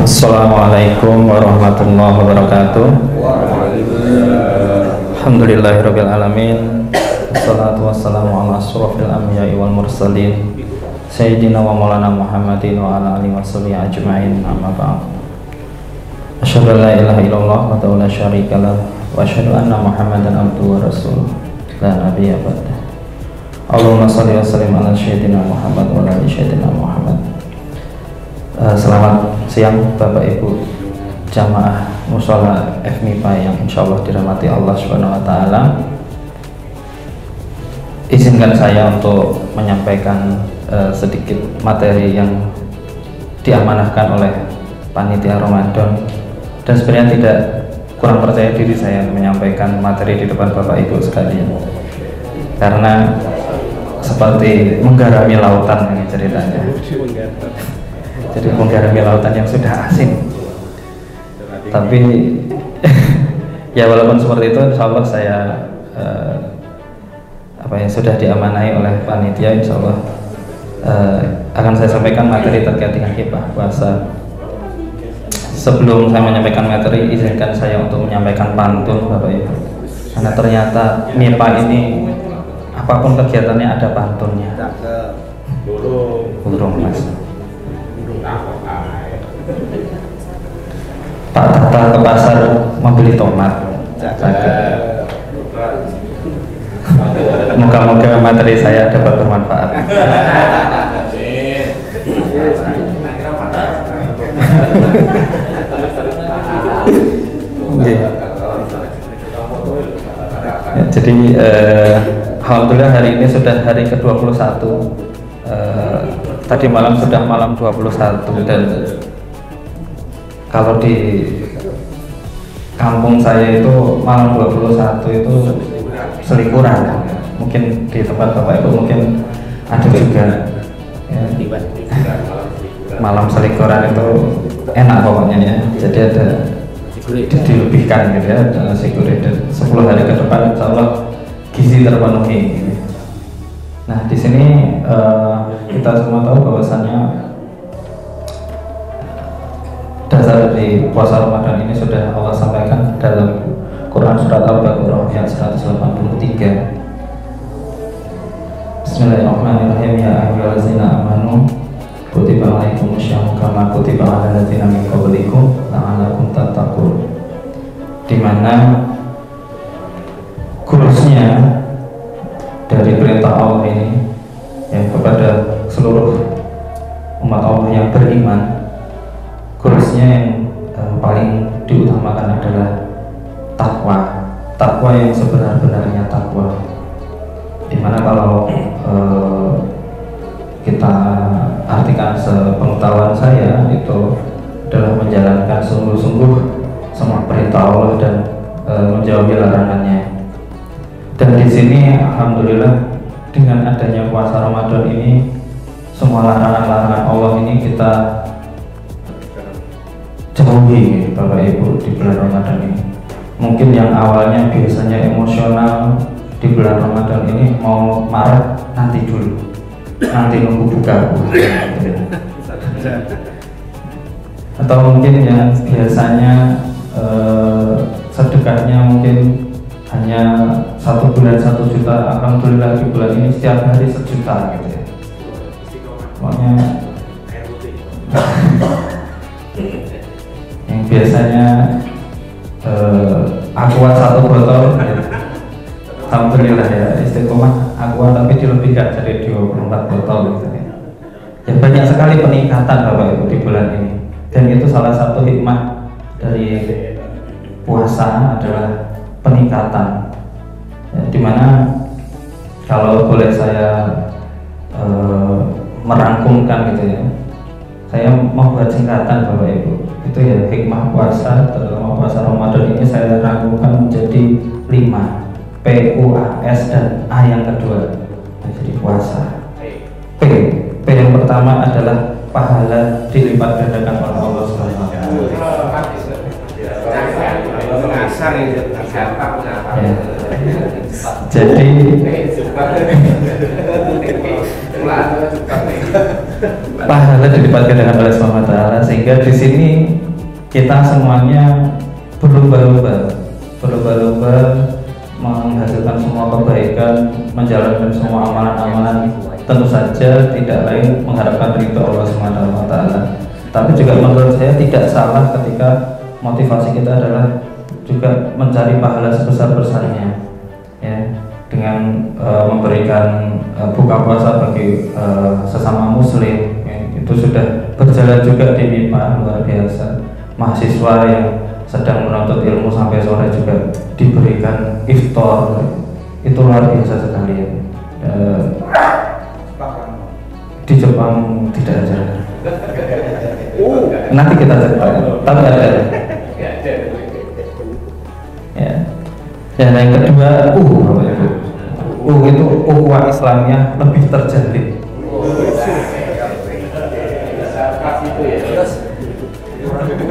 Assalamualaikum warahmatullahi wabarakatuh. Alhamdulillahirabbil alamin. Wassalatu wassalamu ala asyrofil anbiya'i wal mursalin Sayyidina wa maulana Muhammadin wa ala alihi washabihi ajma'in, amma ba'd. Asyhadu an la ilaha illallah wa la syarika lah wa asyhadu anna Muhammadan abduhu wa rasuluh la nabiyya ba'dah. Allahumma shalli wa sallim ala sayyidina Muhammad wa ala ali sayyidina Muhammad. Selamat siang Bapak Ibu jamaah mushola FMIPA yang insya Allah dirahmati Allah Subhanahu Wa Taala. Izinkan saya untuk menyampaikan sedikit materi yang diamanahkan oleh panitia Ramadan, dan sebenarnya tidak kurang percaya diri saya menyampaikan materi di depan Bapak Ibu sekalian, karena seperti menggarami lautan ini ceritanya. Jadi menggarami lautan yang sudah asin. Tapi ya walaupun seperti itu, insya Allah saya sudah diamanahi oleh panitia, insya Allah akan saya sampaikan materi terkait dengan hibah puasa. Sebelum saya menyampaikan materi, izinkan saya untuk menyampaikan pantun Bapak Ibu, karena ternyata MIPA ini apapun kegiatannya ada pantunnya. Burung Mas. Pak Tata ke pasar membeli tomat. Moga-moga materi saya dapat bermanfaat. Ya, jadi alhamdulillah hari ini sudah hari ke-21. Tadi malam sudah malam 21, dan kalau di kampung saya itu malam 21 itu selikuran. Mungkin di tempat Bapak Ibu mungkin ada juga ya. Malam selikuran itu enak pokoknya ya. Jadi ada dilebihkan gitu ya, ada nasi gurih, dan 10 hari ke depan insya Allah gizi terpenuhi gitu. Nah, di sini kita semua tahu bahwasannya dasar dari puasa Ramadan ini sudah Allah sampaikan dalam Quran surat Al-Baqarah ayat 183. Bismillahirrahmanirrahim. Ya ayyuhallazina amanu kutiba alaikumusyamu kama kutiba alal ladzina min qablikum la'allakum tattaqun. Di mana kurusnya dari perintah Allah ini ya, kepada seluruh umat Allah yang beriman, kurusnya yang paling diutamakan adalah takwa yang sebenar-benarnya takwa. Dimana kalau kita artikan sepengetahuan saya, itu adalah menjalankan sungguh-sungguh semua perintah Allah dan menjauhi larangannya. Dan di sini alhamdulillah dengan adanya puasa Ramadan ini, semua larangan-larangan Allah ini kita jauhi Bapak Ibu di bulan Ramadan ini. Mungkin yang awalnya biasanya emosional di bulan Ramadan ini mau marah nanti dulu, nanti nunggu buka atau mungkin yang biasanya sedekahnya mungkin hanya 1 bulan 1 juta, alhamdulillah di bulan ini setiap hari 1 juta gitu ya. Pokoknya yang biasanya aqua 1 botol ya, alhamdulillah ya istiqomah aqua, tapi dilebihkan jadi 24 botol gitu ya. Ya banyak sekali peningkatan Bapak Ibu di bulan ini, dan itu salah satu hikmah dari puasa adalah peningkatan ya, dimana kalau boleh saya merangkumkan gitu ya, saya membuat singkatan Bapak Ibu, itu ya hikmah puasa, terutama puasa Ramadan ini saya rangkumkan menjadi 5, PUAS dan A yang kedua. Nah, jadi puasa P yang pertama adalah pahala dilipat gandakan oleh Allah Subhanahu Wa Taala. Ya. Jadi pahala dilipat gandakan oleh Subhanahu Wa Taala, sehingga di sini kita semuanya berlomba-lomba menghasilkan semua kebaikan, menjalankan semua amalan-amalan, tentu saja tidak lain mengharapkan ridho Allah Subhanahu wa Ta'ala. Tapi juga menurut saya tidak salah ketika motivasi kita adalah juga mencari pahala sebesar-besarnya, ya, dengan memberikan buka puasa bagi sesama muslim, ya, itu sudah berjalan juga di MIPA, luar biasa. Mahasiswa yang sedang menuntut ilmu sampai sore juga diberikan iftar, itu luar biasa sekali, ya. Di Jepang tidak ada. Nanti kita cerita, tapi ada. Ya. Dan yang kedua, itu ukhuwah Islamnya lebih terjalin.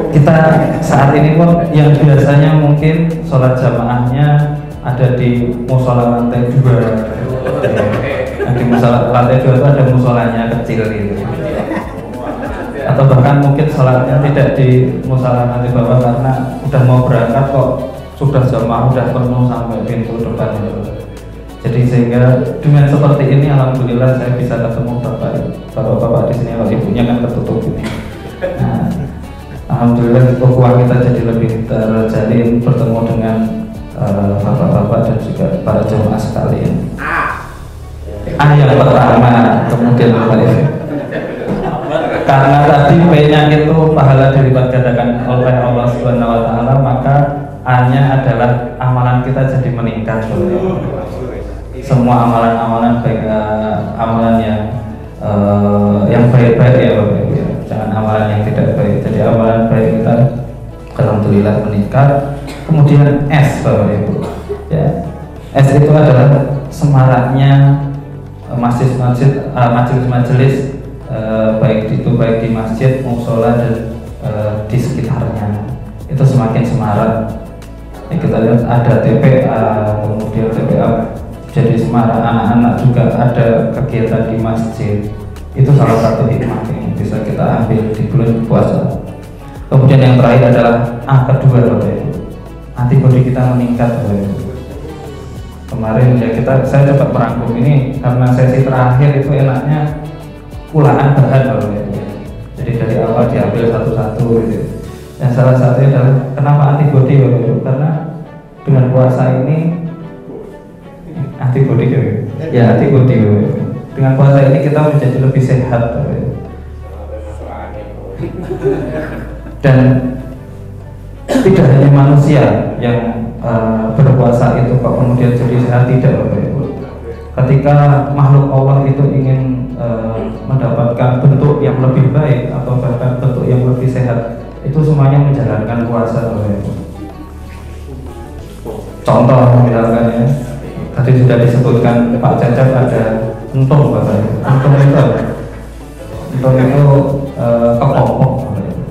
Kita saat ini pun yang biasanya mungkin sholat jamaahnya ada di musola lantai 2. Di musola lantai 2 itu ada musolanya kecil gitu. Atau bahkan mungkin sholatnya tidak di musola lantai bawah karena udah mau berangkat kok sudah jamaah udah penuh sampai pintu depan itu. Jadi sehingga dengan seperti ini alhamdulillah saya bisa ketemu bapak-bapak di sini, kalau ibunya kan ketutup ini. Nah, alhamdulillah ukhuwah kita jadi lebih terjalin, bertemu dengan bapak-bapak dan juga para jemaah sekalian. Yang pertama, kemudian karena tadi P-nya itu pahala dilipat gandakan oleh Allah Subhanahu wa Ta'ala, maka A-nya adalah amalan kita jadi meningkat. Semua amalan-amalan baik, amalan yang baik-baik ya Bapak Ibu, ya. Jangan amalan yang tidak baik. Jadi amalan baik kita alhamdulillah meningkat. Kemudian S Bapak Ibu, ya. S itu adalah semaraknya majelis-majelis baik di masjid, musola dan di sekitarnya, itu semakin semarak. Ya, kita lihat ada TPA, kemudian TPA jadi semarak, anak-anak juga ada kegiatan di masjid. Itu salah satu hikmah yang bisa kita ambil di bulan puasa. Kemudian yang terakhir adalah A kedua Bapak Ibu, antibodi kita meningkat Bapak Ibu. Kemarin ya saya coba merangkum ini karena sesi terakhir itu enaknya pulaan bahan Bapak Ibu. Jadi dari awal diambil satu-satu gitu. Dan salah satunya adalah kenapa antibodi Bapak Ibu? Karena dengan puasa ini antibodi ya antibodi Bapak Ibu. Dengan puasa ini kita menjadi lebih sehat Bapak Ibu. Dan tidak hanya manusia yang berpuasa itu kok kemudian jadi sehat, tidak Bapak Ibu. Ketika makhluk Allah itu ingin mendapatkan bentuk yang lebih baik atau bahkan bentuk yang lebih sehat, itu semuanya menjalankan puasa Bapak Ibu. Contoh misalkan ya, tadi sudah disebutkan Pak Cecep ada entung Bapak Ibu. Entung itu kepompong Bapak Ibu.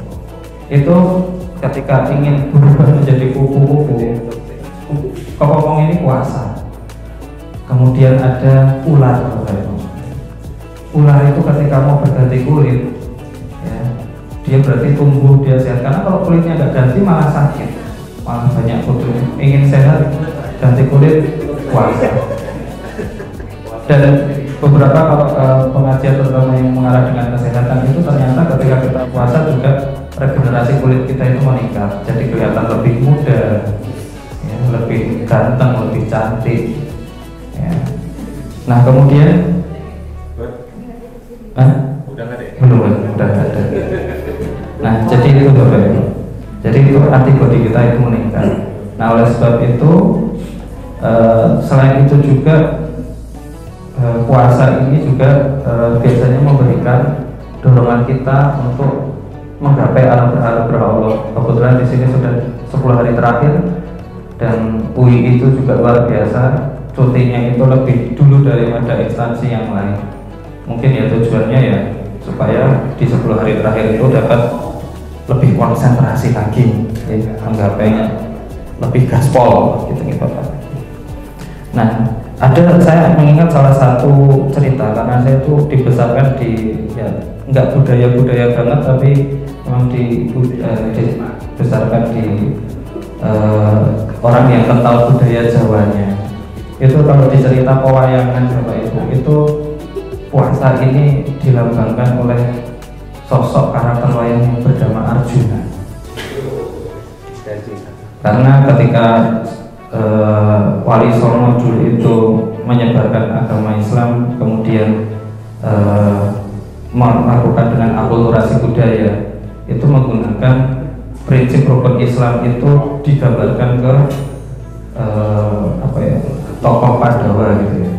Itu ketika ingin berubah menjadi kupu-kupu, kepompong ini puasa. Kemudian ada ular Bapak Ibu. Ular itu ketika mau berganti kulit, ya, dia berarti tumbuh, dia sehat. Karena kalau kulitnya nggak ganti malah sakit, malah banyak kutunya. Ingin sehat, ganti kulit, puasa. Dan beberapa kalau pengajian terutama yang mengarah dengan kesehatan itu ternyata ketika kita puasa juga regenerasi kulit kita itu meningkat, jadi kelihatan lebih muda, ya, lebih ganteng, lebih cantik, ya. Nah kemudian belum udah ada. Nah jadi itu Bapak Ibu, jadi itu antibodi kita itu meningkat. Nah oleh sebab itu selain itu juga puasa ini juga biasanya memberikan dorongan kita untuk menggapai anugerah Allah. Kebetulan di sini sudah 10 hari terakhir dan UI itu juga luar biasa, cutinya itu lebih dulu daripada instansi yang lain. Mungkin ya tujuannya ya supaya di 10 hari terakhir itu dapat lebih konsentrasi lagi, ya, menggapainya lebih gaspol gitu nih Bapak. Nah saya mengingat salah satu cerita karena saya itu dibesarkan di ya nggak budaya banget tapi memang di dibesarkan di orang yang kental budaya Jawanya, itu kalau dicerita pewayangan Bapak Ibu, itu puasa ini dilambangkan oleh sosok karakter wayang yang bernama Arjuna. Karena ketika Wali Songo dulu itu menyebarkan agama Islam, kemudian melakukan dengan akulturasi budaya, itu menggunakan prinsip rukun Islam itu digambarkan ke tokoh Pandawa gitu ya.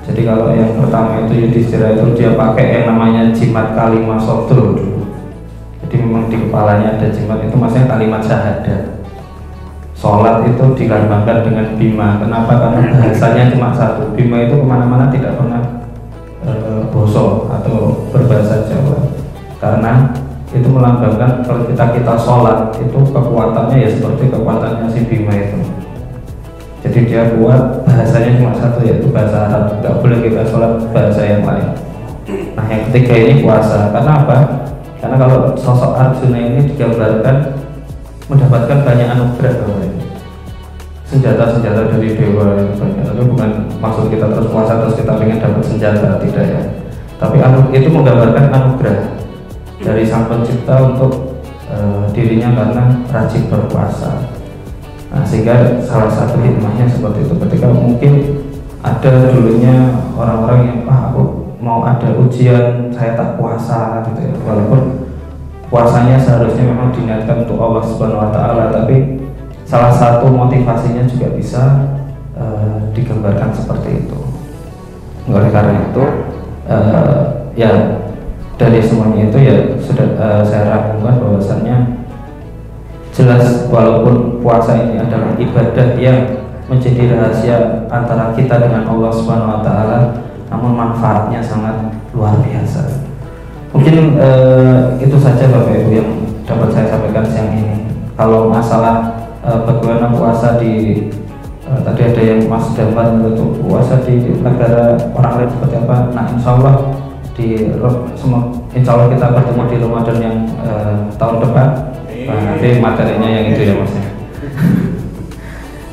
Jadi kalau yang pertama itu Yudhistira itu dia pakai yang namanya jimat kalimat sodro dulu. Jadi memang di kepalanya ada jimat, itu maksudnya kalimat syahadat. Sholat itu dilambangkan dengan bima. Kenapa? Karena bahasanya cuma satu. Bima itu kemana-mana tidak pernah bosok atau berbahasa Jawa. Karena itu melambangkan kalau kita sholat itu kekuatannya ya seperti kekuatannya si bima itu. Jadi dia kuat, bahasanya cuma satu, yaitu bahasa Arab. Nggak boleh kita sholat bahasa yang lain. Nah yang ketiga ini puasa. Karena apa? Karena kalau sosok Arjuna ini digambarkan mendapatkan banyak anugerah, senjata-senjata dari dewa yang banyak. Tapi bukan maksud kita terus puasa terus kita ingin dapat senjata, tidak ya. Tapi itu menggambarkan anugerah dari Sang Pencipta untuk dirinya karena rajin berpuasa. Nah, sehingga salah satu hikmahnya seperti itu. Ketika mungkin ada dulunya orang-orang yang aku mau ada ujian saya tak puasa gitu ya, walaupun puasanya seharusnya memang diniatkan untuk Allah Subhanahu wa Ta'ala, tapi salah satu motivasinya juga bisa digambarkan seperti itu. Oleh karena itu ya dari semuanya itu ya sudah saya rangkumkan bahwasannya jelas walaupun puasa ini adalah ibadah yang menjadi rahasia antara kita dengan Allah Subhanahu wa Ta'ala, namun manfaatnya sangat luar biasa. Mungkin itu saja Bapak Ibu yang dapat saya sampaikan siang ini. Kalau masalah bagaimana puasa di tadi ada yang Mas Damar itu puasa di negara orang lain seperti apa. Nah insya Allah kita bertemu di Ramadan yang tahun depan. Nah, nanti materinya yang itu ya Mas.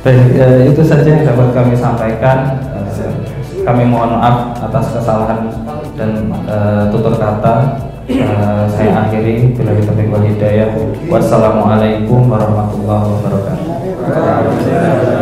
Baik, itu saja yang dapat kami sampaikan. Kami mohon maaf atas kesalahan dan tutur kata. Saya akhiri bila kita wal hidayah. Wassalamualaikum warahmatullahi wabarakatuh.